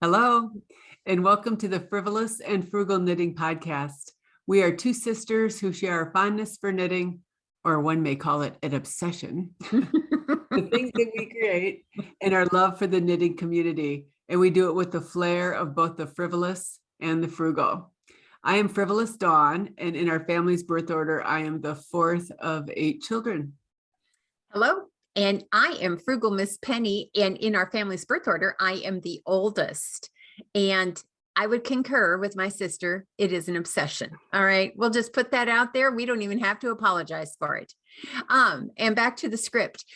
Hello, and welcome to the Frivolous and Frugal Knitting Podcast. We are two sisters who share our fondness for knitting, or one may call it an obsession, the things that we create, and our love for the knitting community. And we do it with the flair of both the frivolous and the frugal. I am Frivolous Dawn, and in our family's birth order, I am the fourth of 8 children. Hello, and I am Frugal Miss Penny, and in our family's birth order, I am the oldest. And I would concur with my sister, it is an obsession. All right, we'll just put that out there. We don't even have to apologize for it. And back to the script.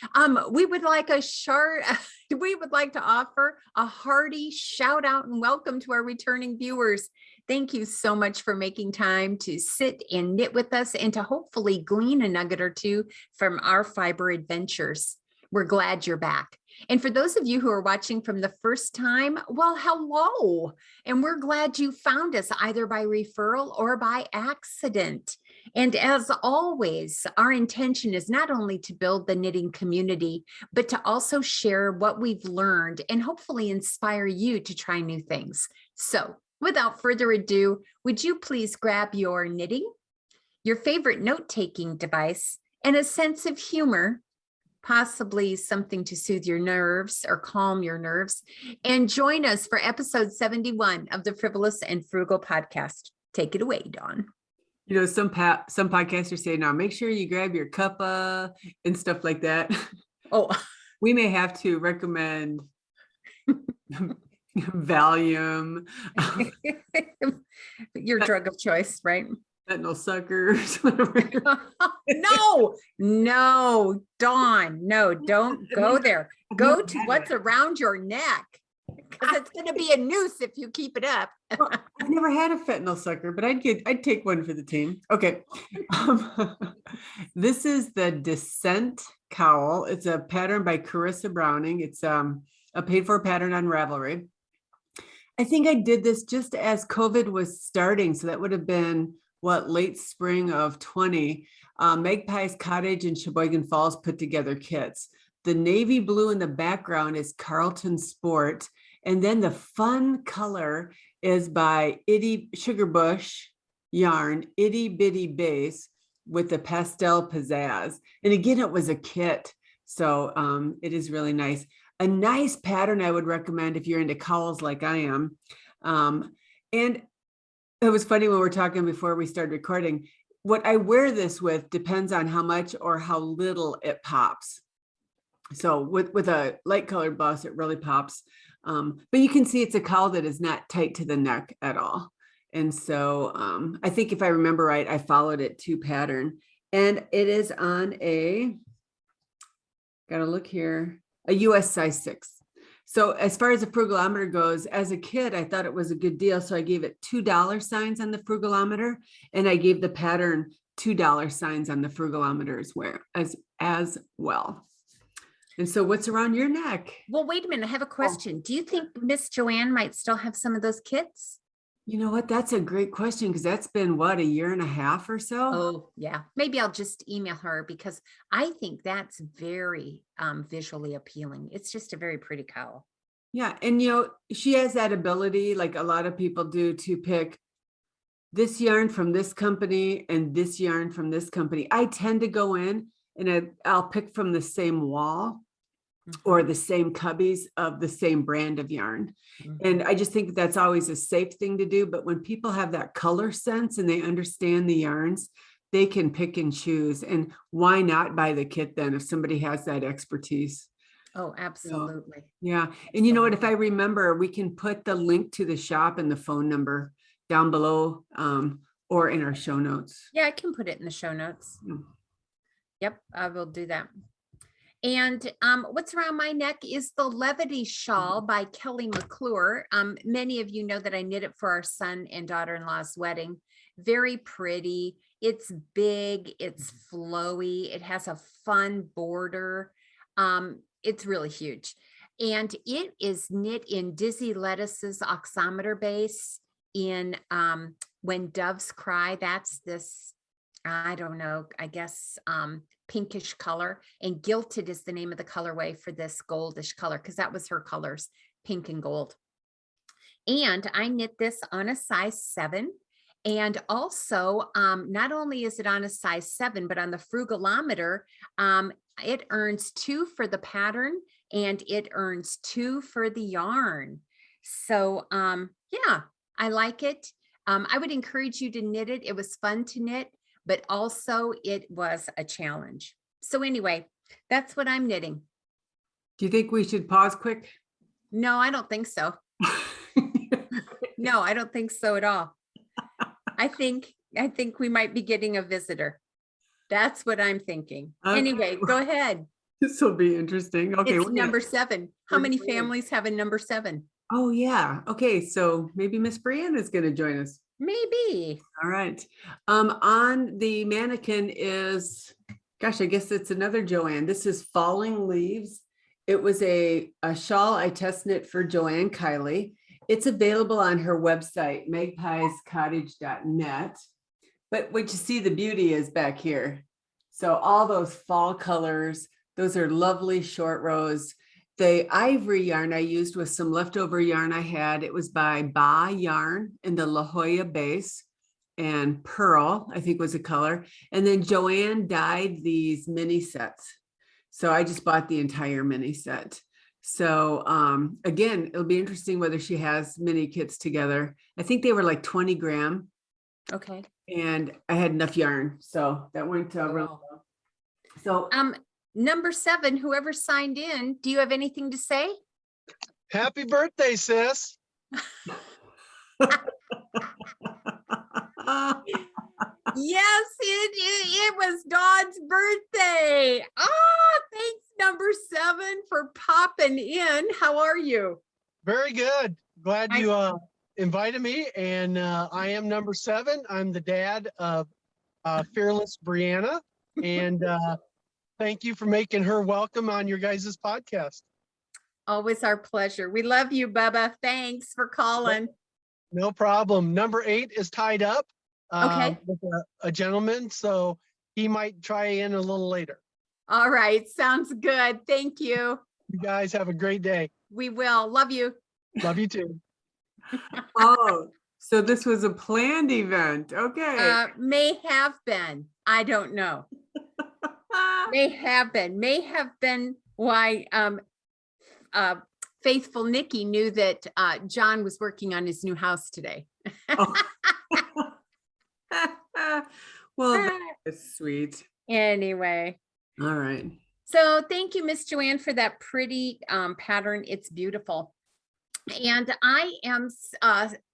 We would like to offer a hearty shout out and welcome to our returning viewers. Thank you so much for making time to sit and knit with us and to hopefully glean a nugget or two from our fiber adventures. We're glad you're back. And for those of you who are watching from the first time, well, hello. And we're glad you found us either by referral or by accident. And as always, our intention is not only to build the knitting community, but to also share what we've learned and hopefully inspire you to try new things. So without further ado, would you please grab your knitting, your favorite note-taking device, and a sense of humor, possibly something to soothe your nerves or calm your nerves, and join us for episode 71 of the Frivolous and Frugal podcast. Take it away, Dawn. You know, some podcasters say, now make sure you grab your cuppa and stuff like that. Oh, we may have to recommend Valium, your drug of choice, right? fentanyl suckers. No, Dawn, no, don't go there. Go to what's around your neck, because it's going to be a noose if you keep it up. Well, I've never had a fentanyl sucker, but I'd take one for the team. Okay. This is the Descent COWL. It's a pattern by Carissa Browning. It's a paid for pattern on Ravelry. I think I did this just as COVID was starting. So that would have been late spring of 20. Magpie's Cottage and Sheboygan Falls put together kits. The navy blue in the background is Carlton Sport. And then the fun color is by Sugar Bush Yarn, Itty Bitty Base with the pastel pizzazz. And again, it was a kit. So it is really nice. A nice pattern I would recommend if you're into COWLs like I am. And it was funny when we were talking before we started recording, what I wear this with depends on how much or how little it pops. So with a light colored bust, it really pops. But you can see it's a COWL that is not tight to the neck at all. And so I think if I remember right, I followed it to pattern. And it is on gotta look here, a US size 6. So as far as the frugalometer goes, as a kid, I thought it was a good deal. So I gave it $2 signs on the frugalometer, and I gave the pattern $2 signs on the frugalometer as well. And so what's around your neck? Well, wait a minute. I have a question. Do you think Miss Joanne might still have some of those kits? You know what? That's a great question, because that's been a year and a half or so. Oh, yeah. Maybe I'll just email her, because I think that's very visually appealing. It's just a very pretty COWL. Yeah. And, she has that ability, like a lot of people do, to pick this yarn from this company and this yarn from this company. I tend to go in and I'll pick from the same wall or the same cubbies of the same brand of yarn. And I just think that's always a safe thing to do. But when people have that color sense and they understand the yarns, they can pick and choose. And why not buy the kit then if somebody has that expertise? Oh, absolutely. So, yeah. And you know what, if I remember, we can put the link to the shop and the phone number down below or in our show notes. Yeah, I can put it in the show notes. Yep, I will do that. And what's around my neck is the Levity Shawl by Kelly McClure. Many of you know that I knit it for our son and daughter-in-law's wedding. Very pretty. It's big. It's flowy. It has a fun border. It's really huge. And it is knit in Dizzylettuce Auxometer base in When Doves Cry. That's this, I don't know, I guess pinkish color, and Gilted is the name of the colorway for this goldish color, because that was her colors, pink and gold. And I knit this on a size 7. And also, not only is it on a size 7, but on the Frugalometer, it earns 2 for the pattern and it earns 2 for the yarn. So yeah, I like it. I would encourage you to knit it. It was fun to knit, but also it was a challenge. So anyway, that's what I'm knitting. Do you think we should pause quick? No, I don't think so. No, I don't think so at all. I think we might be getting a visitor. That's what I'm thinking. Okay. Anyway, go ahead. This will be interesting. Okay. It's number 7. How many families have a number 7? Oh yeah. Okay. So maybe Miss Brianna is going to join us. Maybe. All right. On the mannequin is, gosh, I guess it's another Joanne. This is Falling Leaves. It was a shawl I test knit for Joanne Kiley. It's available on her website, magpiescottage.net. But what you see the beauty is back here. So all those fall colors, those are lovely short rows. The ivory yarn I used was some leftover yarn I had. It was by Baah Yarn in the La Jolla base, and Pearl, I think was a color. And then Joanne dyed these mini sets. So I just bought the entire mini set. So again, it'll be interesting whether she has mini kits together. I think they were like 20 gram. Okay. And I had enough yarn. So that went really well. So number 7, whoever signed in, do you have anything to say? Happy birthday, sis. Yes, it was Dawn's birthday. Thanks, number 7, for popping in. How are you? Very good. Glad you invited me. And I am number 7. I'm the dad of Fearless Brianna. And thank you for making her welcome on your guys' podcast. Always our pleasure. We love you, Bubba. Thanks for calling. No problem. Number 8 is tied up with a gentleman, so he might try in a little later. All right. Sounds good. Thank you. You guys have a great day. We will. Love you. Love you too. oh, so this was a planned event. Okay. May have been. I don't know. May have been why Faithful Nikki knew that John was working on his new house today. Oh. Well, that's sweet. Anyway. All right. So thank you, Miss Joanne, for that pretty pattern. It's beautiful. And I am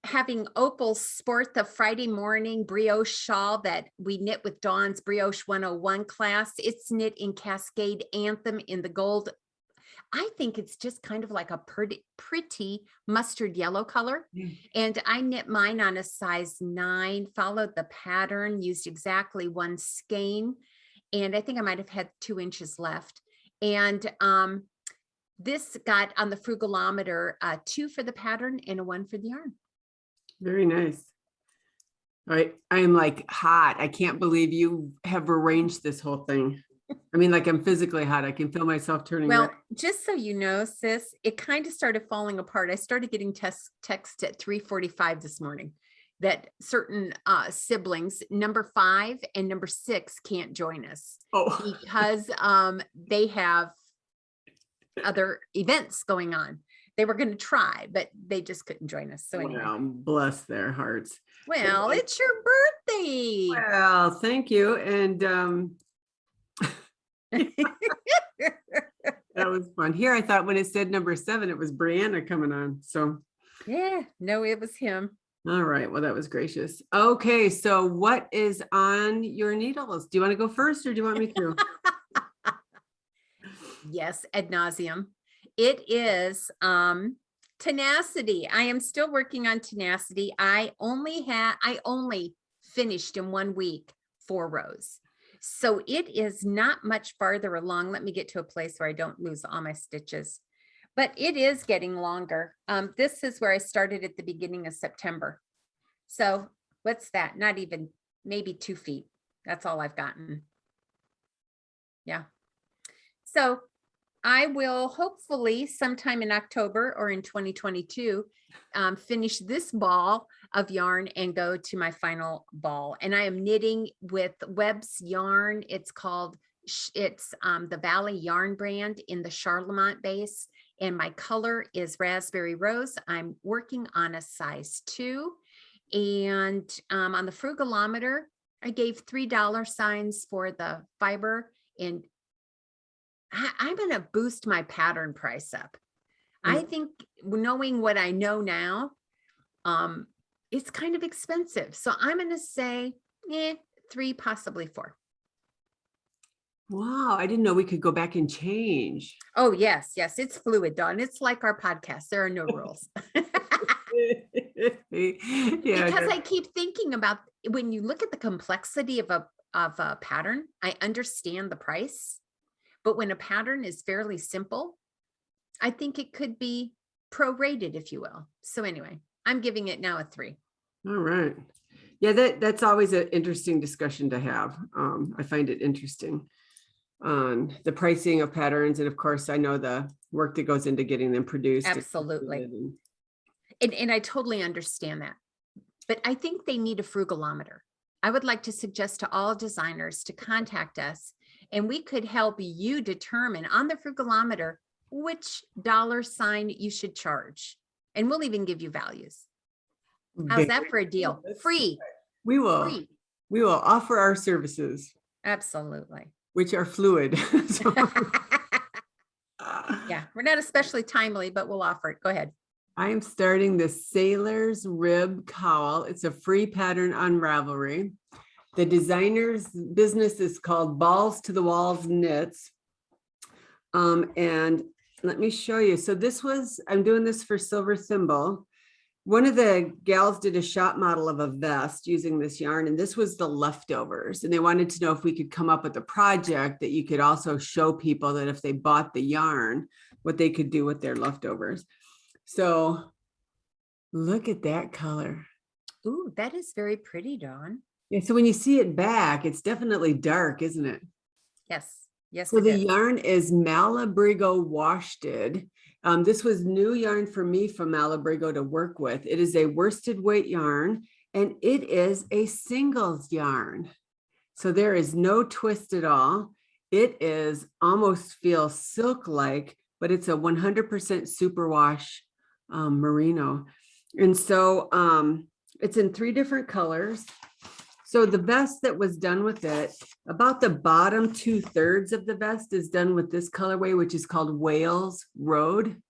having Opal sport the Friday morning brioche shawl that we knit with Dawn's Brioche 101 class. It's knit in Cascade Anthem in the gold. I think it's just kind of like a pretty mustard yellow color. And I knit mine on a size 9, followed the pattern, used exactly 1 skein. And I think I might have had 2 inches left. And this got on the Frugalometer 2 for the pattern and a 1 for the yarn. Very nice. All right. I'm like hot. I can't believe you have arranged this whole thing. I mean, like I'm physically hot. I can feel myself turning Well, red. just so you know, sis, it kind of started falling apart. I started getting text at 3:45 this morning that certain siblings, number 5 and number 6, can't join us because they have other events going on. They were going to try, but they just couldn't join us. So anyway. Wow, bless their hearts. Well, it's your birthday. Well, thank you. And that was fun. Here, I thought when it said number 7, it was Brianna coming on. So yeah, no, it was him. All right. Well, that was gracious. Okay. So what is on your needles? Do you want to go first or do you want me to? Yes, ad nauseum. It is Tenacity. I am still working on Tenacity. I only finished in 1 week 4 rows. So it is not much farther along. Let me get to a place where I don't lose all my stitches, but it is getting longer. This is where I started at the beginning of September. So what's that? Not even, maybe 2 feet. That's all I've gotten. Yeah. So I will hopefully sometime in October or in 2022 finish this ball of yarn and go to my final ball. And I am knitting with Webb's yarn. It's called, it's the Valley Yarn brand in the Charlemont base. And my color is raspberry rose. I'm working on a size 2. And on the Frugalometer, I gave $3 signs for the fiber, and I'm going to boost my pattern price up. I think knowing what I know now, it's kind of expensive. So I'm going to say 3, possibly 4. Wow, I didn't know we could go back and change. Oh, yes, yes. It's fluid, Dawn. It's like our podcast. There are no rules. Yeah, Because I keep thinking about when you look at the complexity of a pattern, I understand the price. But when a pattern is fairly simple, I think it could be prorated, if you will. So anyway, I'm giving it now a 3. all right. Yeah, that's always an interesting discussion to have. I find it interesting on the pricing of patterns. And of course, I know the work that goes into getting them produced. Absolutely. And I totally understand that. But I think they need a Frugalometer. I would like to suggest to all designers to contact us, and we could help you determine on the Frugalometer which dollar sign you should charge. And we'll even give you values. How's that for a deal? Free. We will. Free. We will offer our services, Absolutely. which are fluid. So, Yeah, we're not especially timely, but we'll offer it. Go ahead. I am starting the Sailor's Rib Cowl. It's a free pattern on Ravelry. The designer's business is called Balls to the Walls Knits. And let me show you. So this was, I'm doing this for Silver Thimble. One of the gals did a shop model of a vest using this yarn, and this was the leftovers. And they wanted to know if we could come up with a project that you could also show people that if they bought the yarn, what they could do with their leftovers. So look at that color. Ooh, that is very pretty, Dawn. Yeah, so when you see it back, it's definitely dark, isn't it? Yes. Yes. So it the is. yarn is Malabrigo Washted. This was new yarn for me from Malabrigo to work with. It is a worsted weight yarn, and it is a singles yarn. So there is no twist at all. It is almost feels silk-like, but it's a 100% superwash merino. And so it's in 3 different colors. So the vest that was done with it, about the bottom 2/3 of the vest is done with this colorway, which is called Wales Road.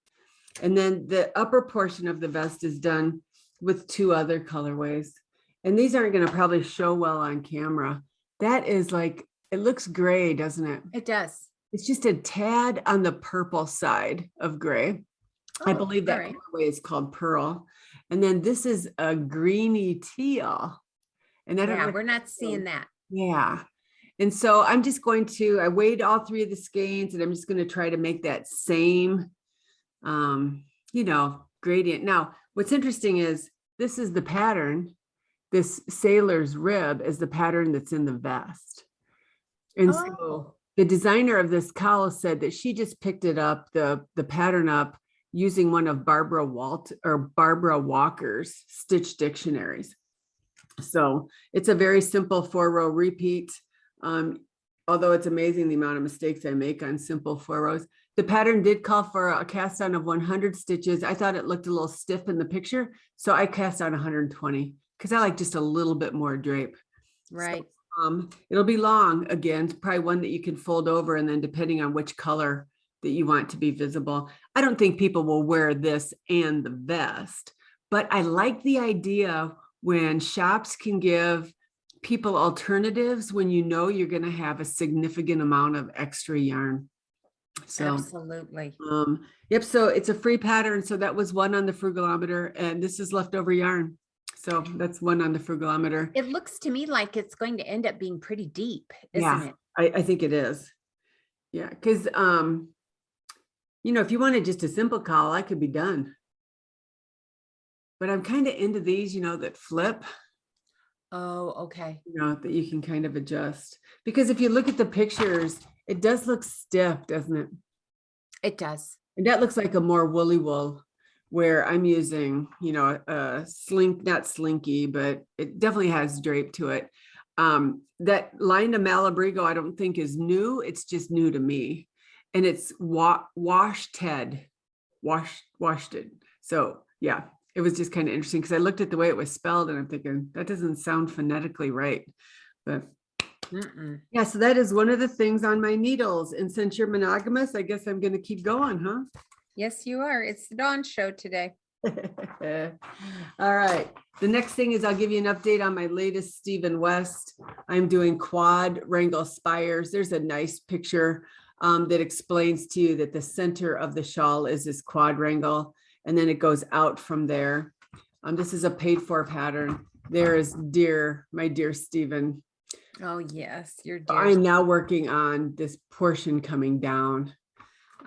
And then the upper portion of the vest is done with 2 other colorways. And these aren't going to probably show well on camera. That is like, it looks gray, doesn't it? It does. It's just a tad on the purple side of gray. I believe that colorway is called Pearl. And then this is a greeny teal. And I don't know, we're not seeing that. yeah. And so I'm just going to, I weighed all 3 of the skeins, and I'm just going to try to make that same, gradient. Now, what's interesting is this is the pattern. This Sailor's Rib is the pattern that's in the vest. And so the designer of this cowl said that she just picked it up, the pattern up, using one of Barbara Walker's stitch dictionaries. So it's a very simple 4-row repeat. Although it's amazing the amount of mistakes I make on simple 4 rows. The pattern did call for a cast on of 100 stitches. I thought it looked a little stiff in the picture, so I cast on 120 because I like just a little bit more drape. Right. So, it'll be long again, probably one that you can fold over, and then depending on which color that you want to be visible. I don't think people will wear this and the vest, but I like the idea when shops can give people alternatives when you know you're going to have a significant amount of extra yarn. So absolutely. Yep. So it's a free pattern. So that was one on the Frugalometer, and this is leftover yarn. So that's one on the Frugalometer. It looks to me like it's going to end up being pretty deep, isn't it? I think it is. Yeah. Because, if you wanted just a simple cowl, I could be done. But I'm kind of into these, that flip. Oh, okay. That you can kind of adjust. Because if you look at the pictures, it does look stiff, doesn't it? It does. And that looks like a more woolly wool, where I'm using, you know, a not slinky, but it definitely has drape to it. That line to Malabrigo, I don't think is new. It's just new to me. And it's Washted. So yeah, it was just kind of interesting because I looked at the way it was spelled and I'm thinking that doesn't sound phonetically right. But yeah, so that is one of the things on my needles. And since you're monogamous, I guess I'm going to keep going, huh? Yes, you are. It's the Dawn show today. All right. The next thing is I'll give you an update on my latest Stephen West. I'm doing Quadrangle Spires. There's a nice picture that explains to you that the center of the shawl is this quadrangle, and then it goes out from there. This is a paid for pattern. There is my dear Stephen. Oh yes, you're dear. I'm now working on this portion coming down.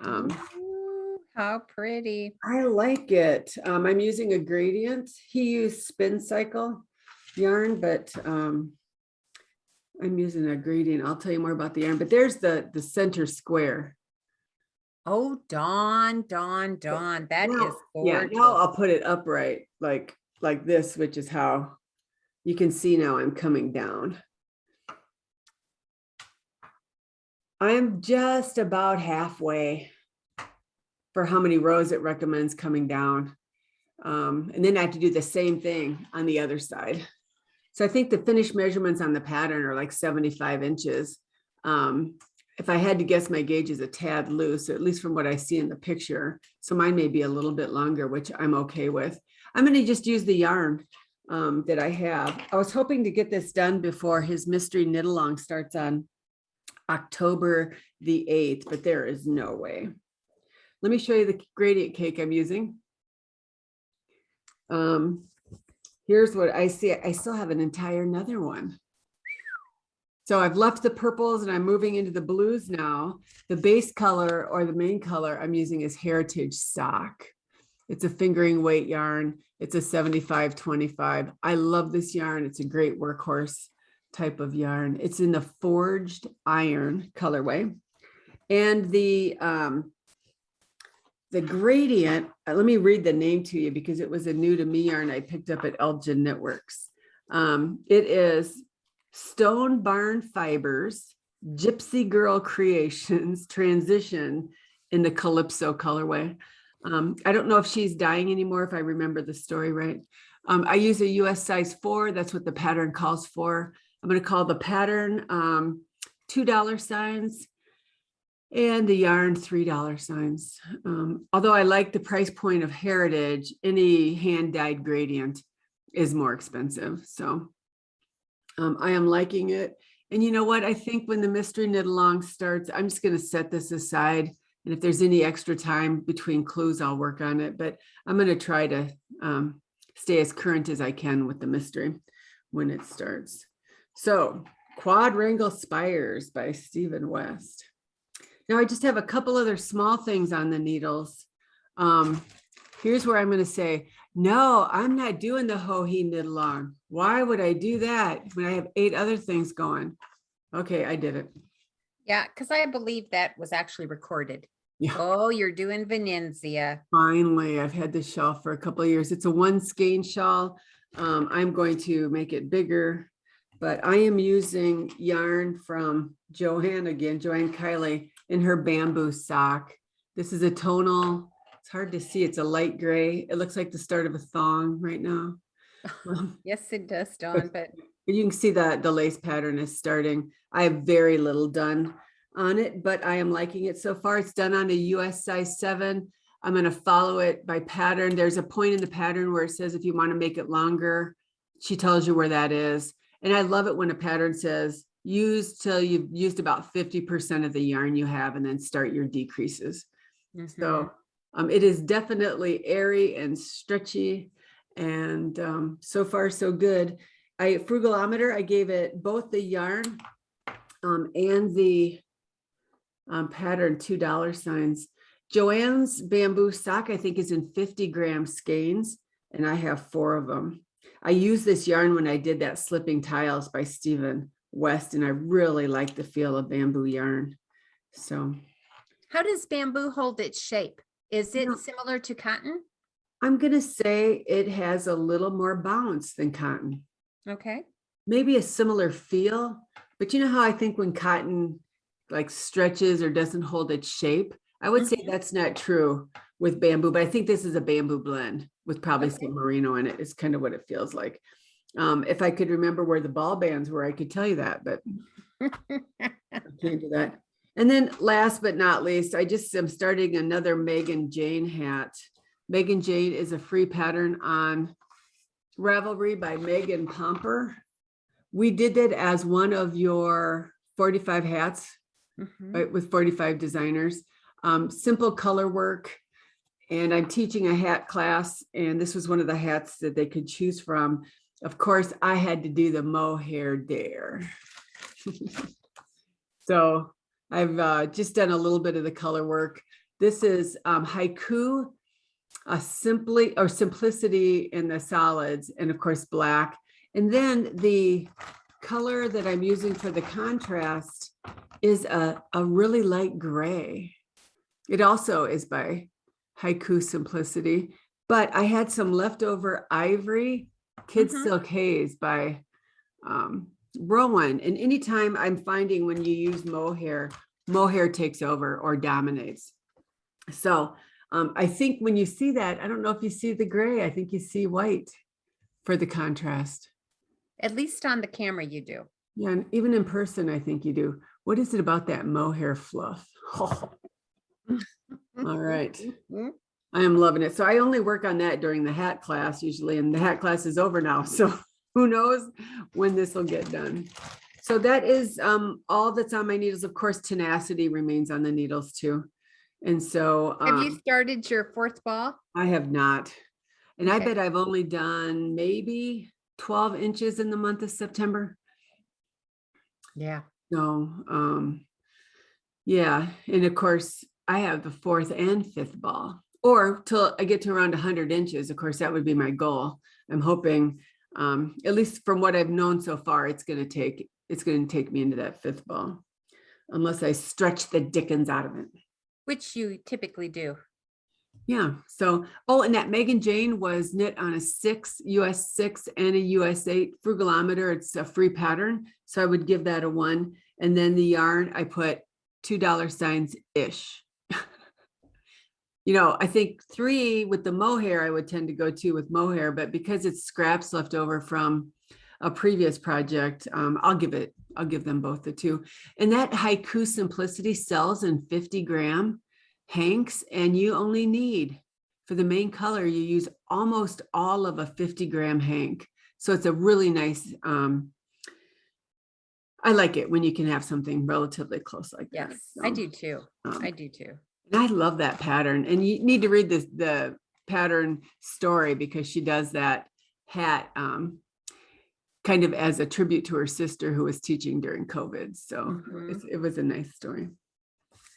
Ooh, how pretty. I like it. I'm using a gradient. He used spin cycle yarn, but I'm using a gradient. I'll tell you more about the yarn, but there's the center square. Oh, Dawn. That is Yeah, gorgeous. now I'll put it upright like this, which is how you can see now I'm coming down. I'm just about halfway for how many rows it recommends coming down. And then I have to do the same thing on the other side. So I think the finished measurements on the pattern are like 75 inches. If I had to guess, my gauge is a tad loose, at least from what I see in the picture. So mine may be a little bit longer, which I'm okay with. I'm going to just use the yarn that I have. I was hoping to get this done before his mystery knit along starts on October the 8th, but there is no way. Let me show you the gradient cake I'm using. Here's what I see. I still have an entire another one. So I've left the purples and I'm moving into the blues now. The base color or the main color I'm using is Heritage Sock. It's a fingering weight yarn. It's a 75-25. I love this yarn. It's a great workhorse type of yarn. It's in the forged iron colorway. And the gradient, let me read the name to you because it was a new to me yarn I picked up at Elgin Knitworks. It is Stone Barn Fibers, Gypsy Girl Creations, Transition in the Calypso colorway. I don't know if she's dying anymore, if I remember the story right. I use a US size 4. That's what the pattern calls for. I'm going to call the pattern $2 signs and the yarn $3 signs. Although I like the price point of Heritage, any hand-dyed gradient is more expensive. So I am liking it. And you know what? I think when the mystery knit along starts, I'm just going to set this aside. And if there's any extra time between clues, I'll work on it. But I'm going to try to stay as current as I can with the mystery when it starts. So Quadrangle Spires by Stephen West. Now I just have a couple other small things on the needles. Here's where I'm going to say, no, I'm not doing the ho-he knit along. Why would I do that when I have 8 other things going? Okay, I did it. Yeah, because I believe that was actually recorded. Yeah. Oh, you're doing Venezia. Finally, I've had this shawl for a couple of years. It's a 1 skein shawl. I'm going to make it bigger, but I am using yarn from Joanne Kiley in her bamboo sock. This is a tonal. It's hard to see. It's a light gray. It looks like the start of a thong right now. Yes, it does, Dawn, but you can see that the lace pattern is starting. I have very little done on it, but I am liking it so far. It's done on a US size 7. I'm going to follow it by pattern. There's a point in the pattern where it says if you want to make it longer, she tells you where that is. And I love it when a pattern says use till you've used about 50% of the yarn you have and then start your decreases. Mm-hmm. So it is definitely airy and stretchy, and so far so good. Frugalometer, I gave it both the yarn and the pattern $2 signs. Joanne's bamboo sock, I think, is in 50-gram skeins, and I have 4 of them. I used this yarn when I did that Slipping Tiles by Stephen West, and I really like the feel of bamboo yarn. So How does bamboo hold its shape? Is it No. similar to cotton? I'm going to say it has a little more bounce than cotton. Okay. Maybe a similar feel, but you know how I think when cotton like stretches or doesn't hold its shape, I would say that's not true with bamboo, but I think this is a bamboo blend with probably some merino in it. It's kind of what it feels like. If I could remember where the ball bands were, I could tell you that, but I can't do that. And then last but not least, I just am starting another Megan Jane hat. Megan Jane is a free pattern on Ravelry by Megan Pomper. We did that as one of your 45 hats, right, with 45 designers. Simple color work. And I'm teaching a hat class, and this was one of the hats that they could choose from. Of course, I had to do the mohair dare. So I've just done a little bit of the color work. This is haiku, simplicity in the solids, and of course black. And then the color that I'm using for the contrast is a really light gray. It also is by Haiku Simplicity, but I had some leftover ivory Kid Silk Haze by Rowan. And anytime I'm finding when you use mohair, mohair takes over or dominates. So I think when you see that, I don't know if you see the gray, I think you see white for the contrast. At least on the camera you do. Yeah, and even in person, I think you do. What is it about that mohair fluff? Oh. All right. I am loving it. So I only work on that during the hat class usually, and the hat class is over now. So who knows when this will get done. So that is all that's on my needles. Of course, Tenacity remains on the needles too. And so have you started your fourth ball? I have not. And Okay. I bet I've only done maybe 12 inches in the month of September. Yeah. So yeah. And of course, I have the fourth and fifth ball, or till I get to around 100 inches. Of course, that would be my goal. I'm hoping, at least from what I've known so far, it's going to take me into that fifth ball, unless I stretch the dickens out of it. Which you typically do. Yeah. So, and that Megan Jane was knit on a US 6 and a US 8 Frugalometer. It's a free pattern. So I would give that a 1. And then the yarn, I put $2 ish. I think 3 with the mohair, I would tend to go 2 with mohair, but because it's scraps left over from a previous project, I'll give them both the 2. And that Haiku Simplicity sells in 50-gram hanks, and you only need, for the main color, you use almost all of a 50-gram hank. So it's a really nice, I like it when you can have something relatively close like that. Yes, So, I do too. I do too. and I love that pattern. And you need to read the pattern story, because she does that hat kind of as a tribute to her sister who was teaching during COVID. So it was a nice story.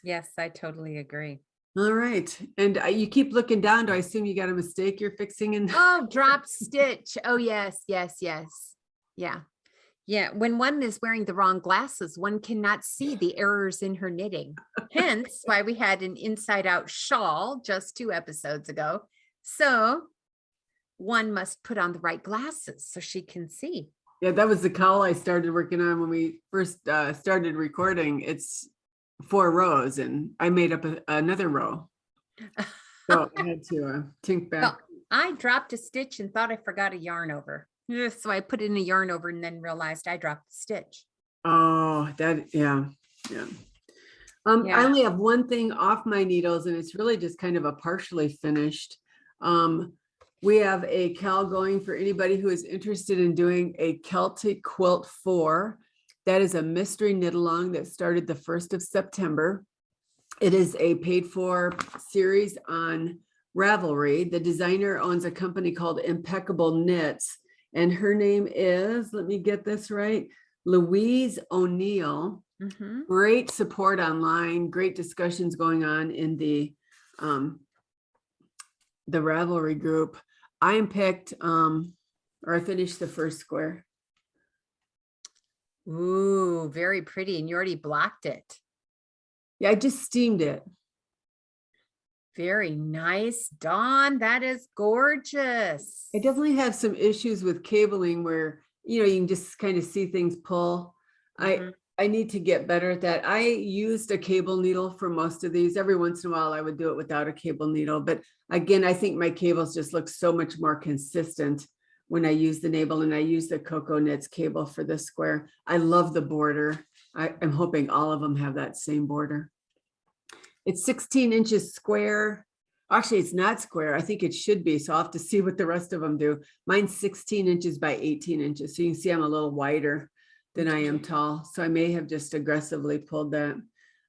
Yes, I totally agree. All right. And you keep looking down. Do I assume you got a mistake you're fixing? Oh, drop stitch. Oh, yes, yes, yes. Yeah. Yeah. When one is wearing the wrong glasses, one cannot see the errors in her knitting. Hence why we had an inside out shawl just 2 episodes ago. So one must put on the right glasses so she can see. Yeah, that was the COWL I started working on when we first started recording. It's 4 rows, and I made up another row. So I had to tink back. Well, I dropped a stitch and thought I forgot a yarn over. So I put in a yarn over and then realized I dropped the stitch. Oh, yeah. I only have one thing off my needles, and it's really just kind of a partially finished. We have a COWL going for anybody who is interested in doing a Celtic Quilt 4. That is a mystery knit along that started the 1st of September. It is a paid for series on Ravelry. The designer owns a company called Impeccable Knits, and her name is, let me get this right, Louise O'Neill. Great support online, great discussions going on in the Ravelry group. I am picked, or I finished the first square. Ooh, very pretty. And you already blocked it. Yeah, I just steamed it. Very nice, Dawn. That is gorgeous. I definitely have some issues with cabling where, you can just kind of see things pull. I need to get better at that. I used a cable needle for most of these. Every once in a while, I would do it without a cable needle. But again, I think my cables just look so much more consistent when I use the navel, and I use the Cocoa Knits cable for this square. I love the border. I'm hoping all of them have that same border. It's 16 inches square. Actually, it's not square. I think it should be. So I'll have to see what the rest of them do. Mine's 16 inches by 18 inches. So you can see I'm a little wider than I am tall. So I may have just aggressively pulled that.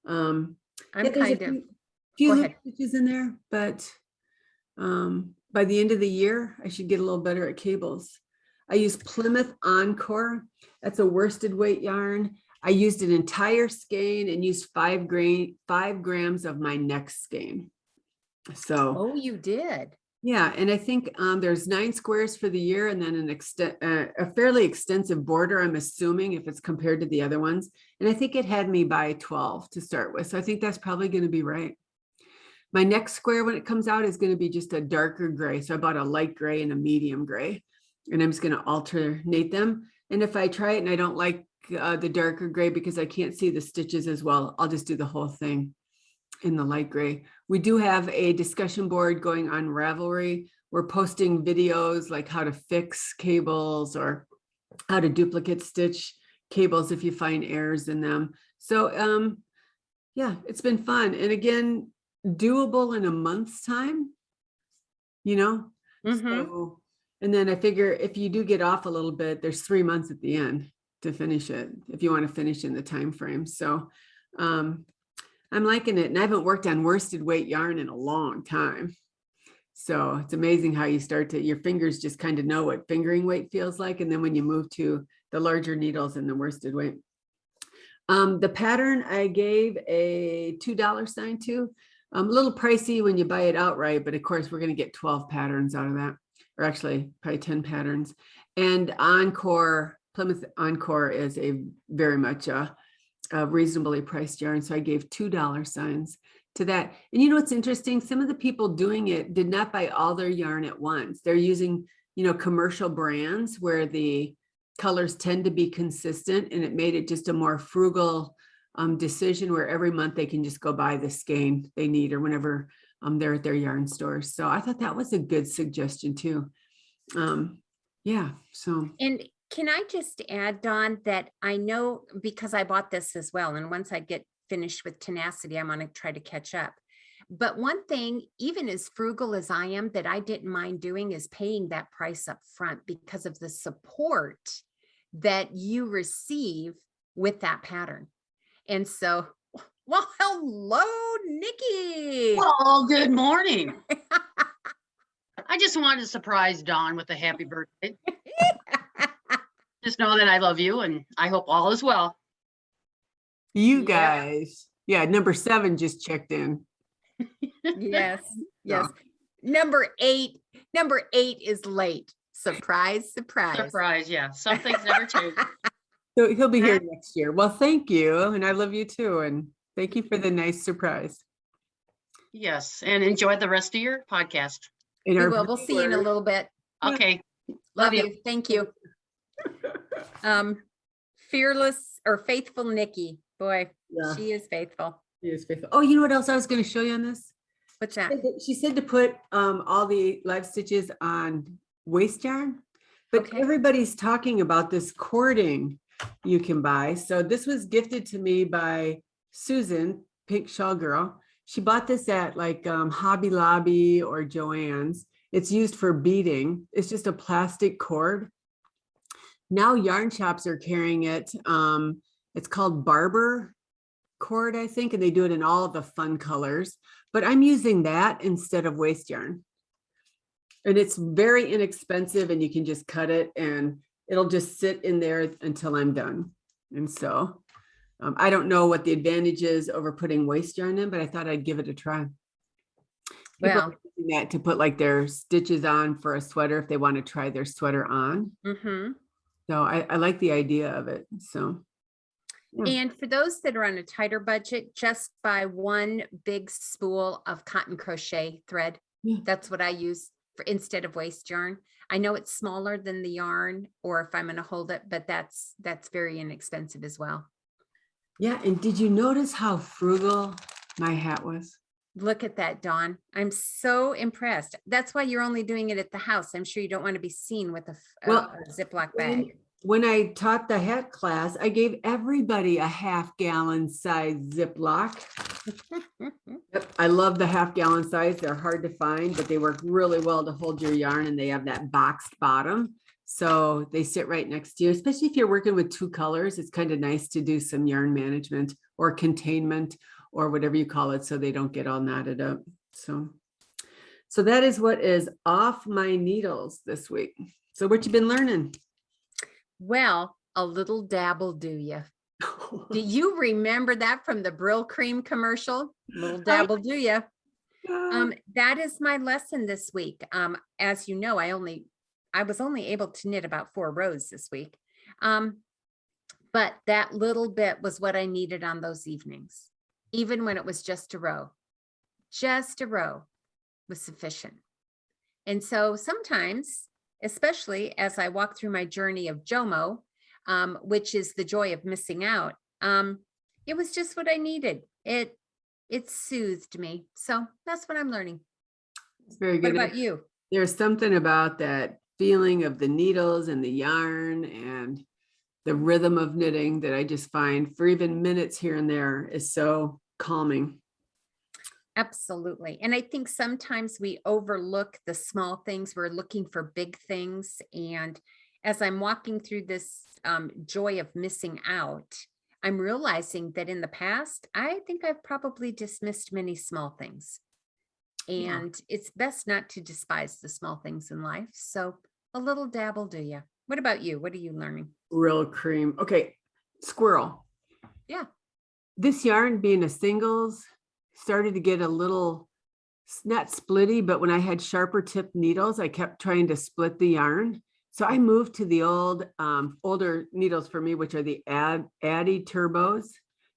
I'm there's kind a of, few go little ahead. stitches in there, but by the end of the year, I should get a little better at cables. I use Plymouth Encore. That's a worsted weight yarn. I used an entire skein and used 5 grams of my next skein. So, Oh, you did. yeah. And I think there's 9 squares for the year, and then a fairly extensive border, I'm assuming, if it's compared to the other ones. And I think it had me by 12 to start with. So I think that's probably going to be right. My next square, when it comes out, is going to be just a darker gray. So I bought a light gray and a medium gray, and I'm just going to alternate them. And if I try it and I don't like the darker gray because I can't see the stitches as well, I'll just do the whole thing in the light gray. We do have a discussion board going on Ravelry. We're posting videos like how to fix cables or how to duplicate stitch cables if you find errors in them. So yeah, it's been fun. And again, doable in a month's time, So, and then I figure if you do get off a little bit, there's 3 months at the end to finish it, if you want to finish in the time frame. So I'm liking it. And I haven't worked on worsted weight yarn in a long time. So it's amazing how you start to, your fingers just kind of know what fingering weight feels like. And then when you move to the larger needles and the worsted weight. The pattern I gave a $2 sign to, a little pricey when you buy it outright, but of course we're going to get 12 patterns out of that, or actually probably 10 patterns. And Encore, Plymouth Encore is a very much a reasonably priced yarn. So I gave $2 signs to that. And what's interesting, some of the people doing it did not buy all their yarn at once. They're using, commercial brands where the colors tend to be consistent, and it made it just a more frugal decision where every month they can just go buy the skein they need or whenever they're at their yarn stores. So I thought that was a good suggestion too. Yeah. So. And can I just add, Dawn, that I know because I bought this as well. And once I get finished with Tenacity, I'm going to try to catch up. But one thing, even as frugal as I am, that I didn't mind doing is paying that price up front because of the support that you receive with that pattern. And so, well, hello, Nikki. Well, good morning. I just wanted to surprise Dawn with a happy birthday. Just know that I love you and I hope all is well. You guys. Yeah, number 7 just checked in. Yes. Yes. Number 8 is late. Surprise, surprise. Surprise, yeah. Some things never change. So he'll be here next year. Well, thank you. And I love you too. And thank you for the nice surprise. Yes. And enjoy the rest of your podcast. We will. We'll see you in a little bit. Okay. Love you. Thank you. Fearless or Faithful Nikki. Boy, Yeah. she is faithful. She is faithful. Oh, you know what else I was going to show you on this? What's that? She said to put all the live stitches on waste yarn, but Okay. everybody's talking about this cording you can buy. So this was gifted to me by Susan, Pink Shawl Girl. She bought this at like Hobby Lobby or Joann's. It's used for beading. It's just a plastic cord. Now yarn shops are carrying it. It's called Barber cord, I think, and they do it in all of the fun colors. But I'm using that instead of waste yarn. And it's very inexpensive, and you can just cut it and it'll just sit in there until I'm done. And so I don't know what the advantage is over putting waste yarn in, but I thought I'd give it a try. People are using that to put like their stitches on for a sweater if they want to try their sweater on. Mm-hmm. So I like the idea of it. So And for those that are on a tighter budget, just buy one big spool of cotton crochet thread. Yeah. That's what I use for instead of waste yarn. I know it's smaller than the yarn, or if I'm going to hold it, but that's very inexpensive as well. Yeah, and did you notice how frugal my hat was? Look at that, Dawn. I'm so impressed. That's why you're only doing it at the house. I'm sure you don't want to be seen with a Ziploc bag. When I taught the hat class, I gave everybody a half-gallon size Ziploc. Yep, I love the half-gallon size. They're hard to find, but they work really well to hold your yarn, and they have that boxed bottom. So they sit right next to you, especially if you're working with two colors. It's kind of nice to do some yarn management or containment or whatever you call it, so they don't get all knotted up. So that is what is off my needles this week. So what you been learning? Well, a little dabble, do you? Do you remember that from the Brill Cream commercial? Little dabble, do you? That is my lesson this week. As you know, I was only able to knit about 4 rows this week. But that little bit was what I needed on those evenings. Even when it was just a row was sufficient. And so sometimes, especially as I walk through my journey of JOMO, which is the joy of missing out, it was just what I needed. It soothed me. So that's what I'm learning. It's very good. What about you? There's something about that feeling of the needles and the yarn and the rhythm of knitting that I just find for even minutes here and there is so calming. Absolutely. And I think sometimes we overlook the small things. We're looking for big things. And as I'm walking through this joy of missing out, I'm realizing that in the past, I think I've probably dismissed many small things. And it's best not to despise the small things in life. So a little dabble, do you? What about you? What are you learning? Real cream. Okay. Squirrel. Yeah. This yarn being a singles started to get a little, not splitty, but when I had sharper tip needles, I kept trying to split the yarn. So I moved to the older needles for me, which are the Addy turbos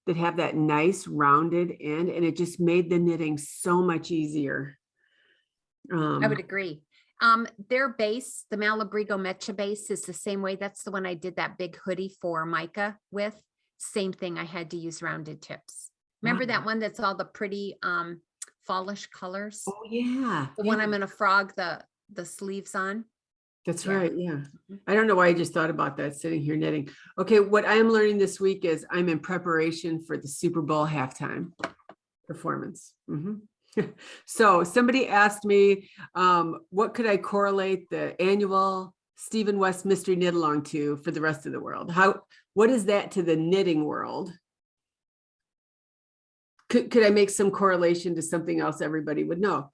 that have that nice rounded end, and it just made the knitting so much easier. I would agree. Their base, the Malabrigo Mecha base, is the same way. That's the one I did that big hoodie for Micah with. Same thing. I had to use rounded tips. Remember that one that's all the pretty fallish colors? Oh yeah. The one I'm going to frog the sleeves on. That's right. Yeah. I don't know why I just thought about that sitting here knitting. Okay. What I am learning this week is I'm in preparation for the Super Bowl halftime performance. So somebody asked me, what could I correlate the annual Stephen West Mystery Knit Along to for the rest of the world? What is that to the knitting world? Could I make some correlation to something else everybody would know?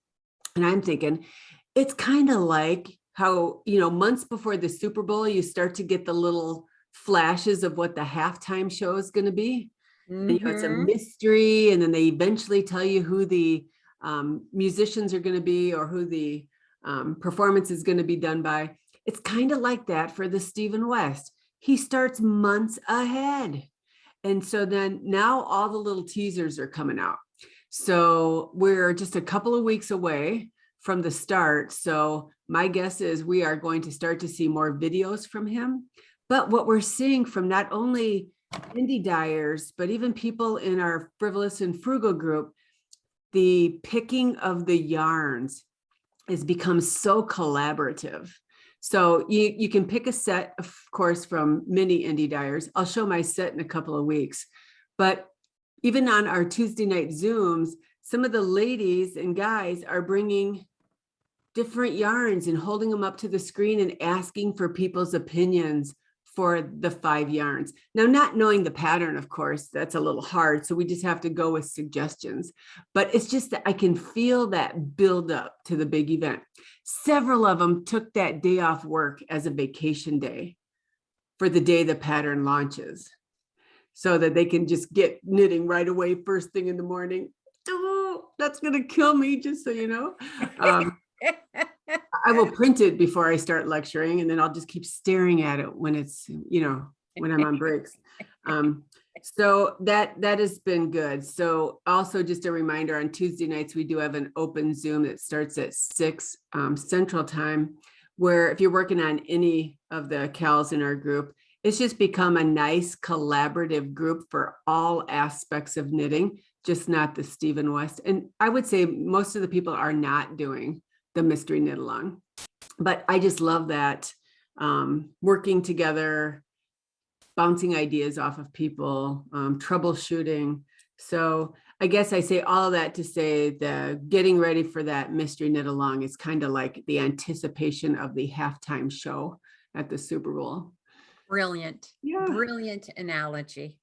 And I'm thinking, it's kind of like how, months before the Super Bowl, you start to get the little flashes of what the halftime show is going to be. And, it's a mystery. And then they eventually tell you who the musicians are going to be or who the performance is going to be done by. It's kind of like that for the Stephen West. He starts months ahead. And so then now all the little teasers are coming out. So we're just a couple of weeks away from the start. So my guess is we are going to start to see more videos from him. But what we're seeing from not only indie dyers, but even people in our Frivolous and Frugal group, the picking of the yarns has become so collaborative. So you can pick a set, of course, from many indie dyers. I'll show my set in a couple of weeks. But even on our Tuesday night Zooms, some of the ladies and guys are bringing different yarns and holding them up to the screen and asking for people's opinions for the 5 yarns. Now, not knowing the pattern, of course, that's a little hard. So we just have to go with suggestions. But it's just that I can feel that build up to the big event. Several of them took that day off work as a vacation day for the day the pattern launches so that they can just get knitting right away first thing in the morning. Oh, that's going to kill me, just so you know. I will print it before I start lecturing, and then I'll just keep staring at it when it's, when I'm on breaks. So that has been good. So also just a reminder, on Tuesday nights, we do have an open Zoom that starts at 6 Central Time, where if you're working on any of the CALs in our group, it's just become a nice collaborative group for all aspects of knitting, just not the Stephen West. And I would say most of the people are not doing the mystery knit along, but I just love that, working together, bouncing ideas off of people, troubleshooting. So I guess I say all of that to say the getting ready for that mystery knit along is kind of like the anticipation of the halftime show at the Super Bowl. Brilliant. Yeah. Brilliant analogy.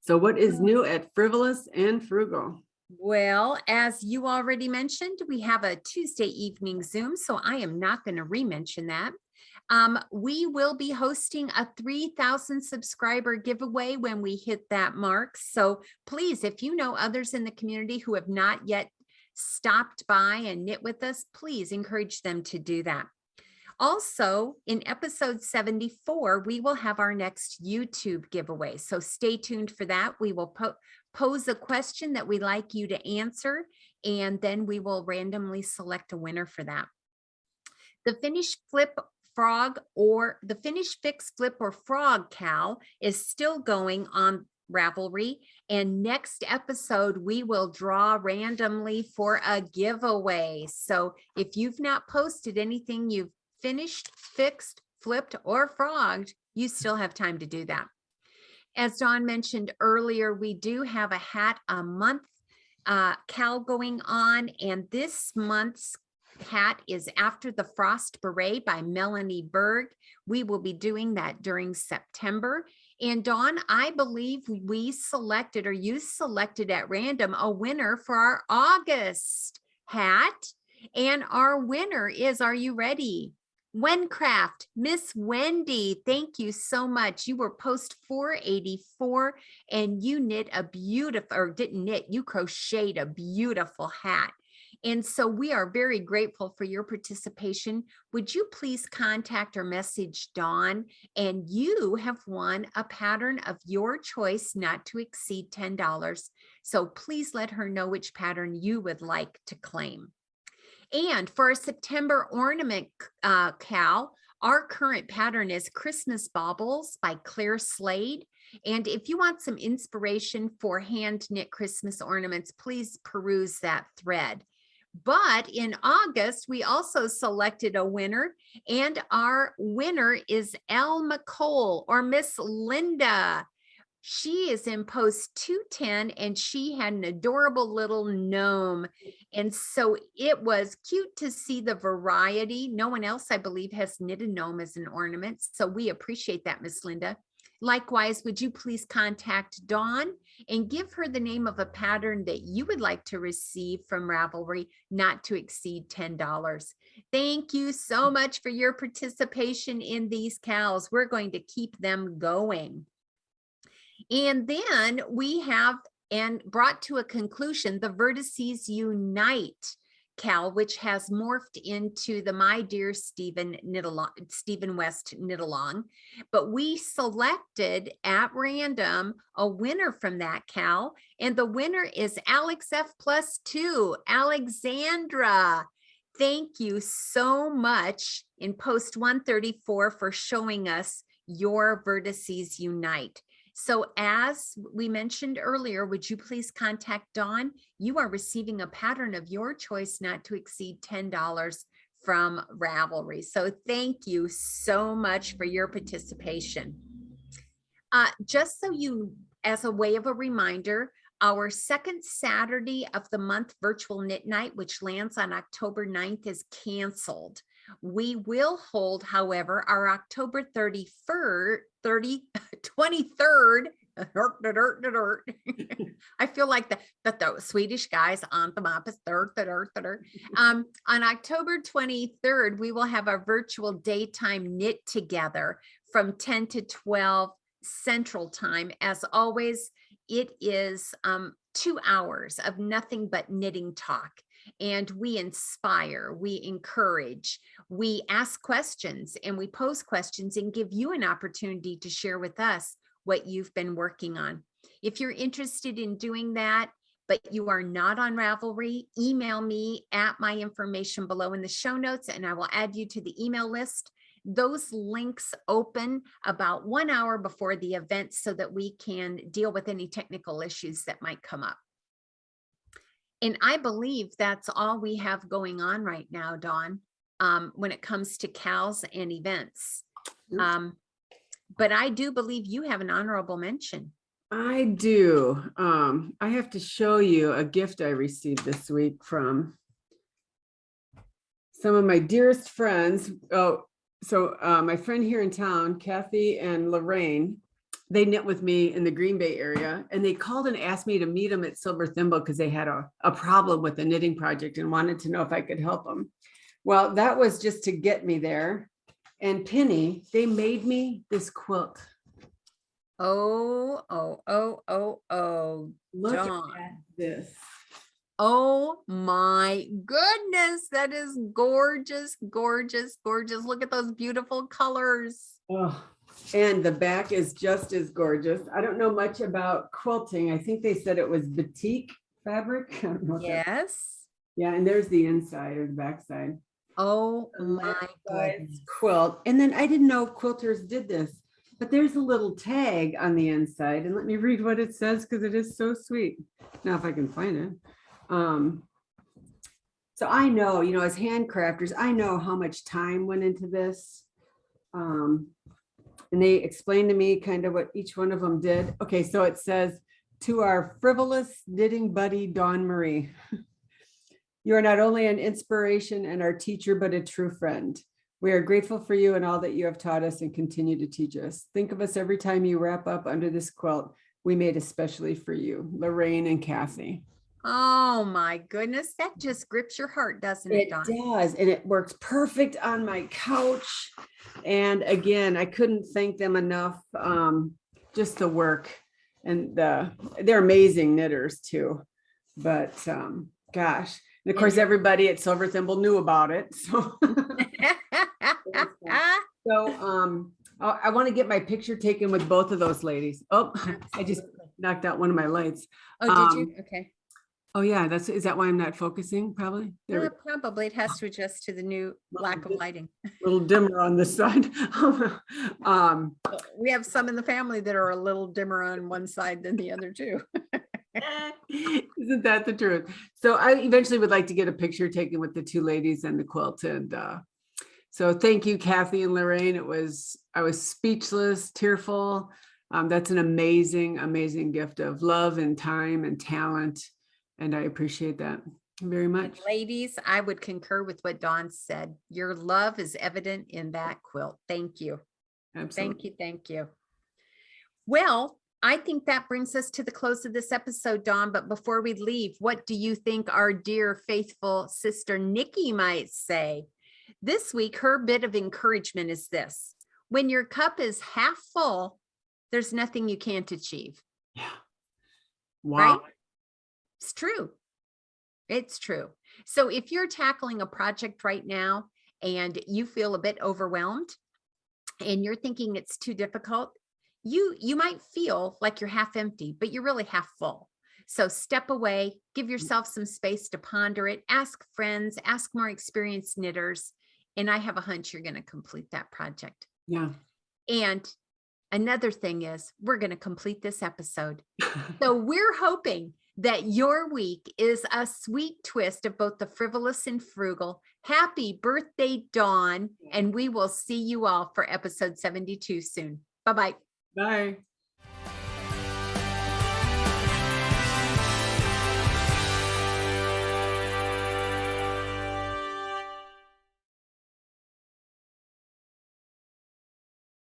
So what is new at Frivolous and Frugal? Well, as you already mentioned, we have a Tuesday evening Zoom, so I am not going to re-mention that. We will be hosting a 3,000 subscriber giveaway when we hit that mark. So please, if you know others in the community who have not yet stopped by and knit with us, please encourage them to do that. Also, in episode 74, we will have our next YouTube giveaway. So stay tuned for that. We will pose a question that we'd like you to answer, and then we will randomly select a winner for that. The Finish Flip Frog, or the Finish Fix Flip or Frog COWL, is still going on Ravelry, and next episode we will draw randomly for a giveaway. So if you've not posted anything you've finished, fixed, flipped, or frogged, you still have time to do that. As Dawn mentioned earlier, we do have a hat a month COWL going on, and this month's hat is After the Frost Beret by Melanie Berg. We will be doing that during September. And Dawn, I believe we selected, or you selected at random, a winner for our August hat. And our winner is, are you ready? Wencraft, Miss Wendy, thank you so much. You were post 484 and you knit a beautiful, or didn't knit, you crocheted a beautiful hat. And so we are very grateful for your participation. Would you please contact or message Dawn? And you have won a pattern of your choice, not to exceed $10. So please let her know which pattern you would like to claim. And for our September ornament COWL, our current pattern is Christmas Baubles by Claire Slade. And if you want some inspiration for hand knit Christmas ornaments, please peruse that thread. But in August, we also selected a winner, and our winner is Elle McCole, or Miss Linda. She is in post 210, and she had an adorable little gnome. And so it was cute to see the variety. No one else, I believe, has knit a gnome as an ornament. So we appreciate that, Miss Linda. Likewise, would you please contact Dawn and give her the name of a pattern that you would like to receive from Ravelry, not to exceed $10. Thank you so much for your participation in these COWLs. We're going to keep them going. And then we have, and brought to a conclusion, the Vertices Unite COWL, which has morphed into the My Dear Stephen West Knit Along. But we selected at random a winner from that COWL, and the winner is Alex F+2, Alexandra. Thank you so much in post 134 for showing us your Vertices Unite. So as we mentioned earlier, would you please contact Dawn? You are receiving a pattern of your choice, not to exceed $10 from Ravelry. So thank you so much for your participation. Just so you, as a way of a reminder, our second Saturday of the month virtual knit night, which lands on October 9th, is canceled. We will hold, however, our October 23rd. I feel like the Swedish guys on the map is on October 23rd, we will have our virtual daytime knit together from 10 to 12 Central Time. As always, it is 2 hours of nothing but knitting talk. And we inspire, we encourage, we ask questions, and we pose questions and give you an opportunity to share with us what you've been working on. If you're interested in doing that, but you are not on Ravelry, email me at my information below in the show notes, and I will add you to the email list. Those links open about 1 hour before the event so that we can deal with any technical issues that might come up. And I believe that's all we have going on right now, Dawn, when it comes to COWLs and events. But I do believe you have an honorable mention. I do. I have to show you a gift I received this week from some of my dearest friends. My friend here in town, Kathy and Lorraine, they knit with me in the Green Bay area, and they called and asked me to meet them at Silver Thimble because they had a problem with a knitting project and wanted to know if I could help them. Well, that was just to get me there. And Penny, they made me this quilt. Oh, Look Dawn. at this. Oh my goodness, that is gorgeous, gorgeous, gorgeous. Look at those beautiful colors. Oh, and the back is just as gorgeous. I don't know much about quilting. I think they said it was batik fabric. I don't know what that- Yes. Yeah, and there's the inside or the back side. Oh The my left side's goodness. quilt. And then I didn't know quilters did this, but there's a little tag on the inside. And let me read what it says because it is so sweet. Now, if I can find it. So I know, as handcrafters, I know how much time went into this. And they explained to me kind of what each one of them did. Okay, so it says, to our frivolous knitting buddy, Dawn Marie. You are not only an inspiration and our teacher, but a true friend. We are grateful for you and all that you have taught us and continue to teach us. Think of us every time you wrap up under this quilt we made especially for you, Lorraine and Kathy. Oh my goodness, that just grips your heart, doesn't it, It Dawn? does, and it works perfect on my couch. And again, I couldn't thank them enough. Just the work, and they're amazing knitters too. But gosh, and of course, everybody at Silver Thimble knew about it. So, I want to get my picture taken with both of those ladies. Oh, I just knocked out one of my lights. Oh, did you? Okay. Oh yeah, is that why I'm not focusing? Probably. There we Yeah, probably it has to adjust to the new lack of lighting. little dimmer on this side. We have some in the family that are a little dimmer on one side than the other too. Isn't that the truth? So I eventually would like to get a picture taken with the two ladies and the quilt. And so thank you, Kathy and Lorraine. I was speechless, tearful. That's an amazing, amazing gift of love and time and talent. And I appreciate that very much. Ladies, I would concur with what Dawn said. Your love is evident in that quilt. Thank you. Absolutely. Thank you. Thank you. Well, I think that brings us to the close of this episode, Dawn. But before we leave, what do you think our dear faithful sister Nikki might say? This week, her bit of encouragement is this: when your cup is half full, there's nothing you can't achieve. Yeah. Wow. Right? It's true. It's true. So if you're tackling a project right now and you feel a bit overwhelmed and you're thinking it's too difficult, you might feel like you're half empty, but you're really half full. So step away, give yourself some space to ponder it, ask friends, ask more experienced knitters, and I have a hunch you're going to complete that project. Yeah. And another thing is we're going to complete this episode. So we're hoping that your week is a sweet twist of both the frivolous and frugal. Happy birthday, Dawn. And we will see you all for episode 72 soon. Bye-bye. Bye.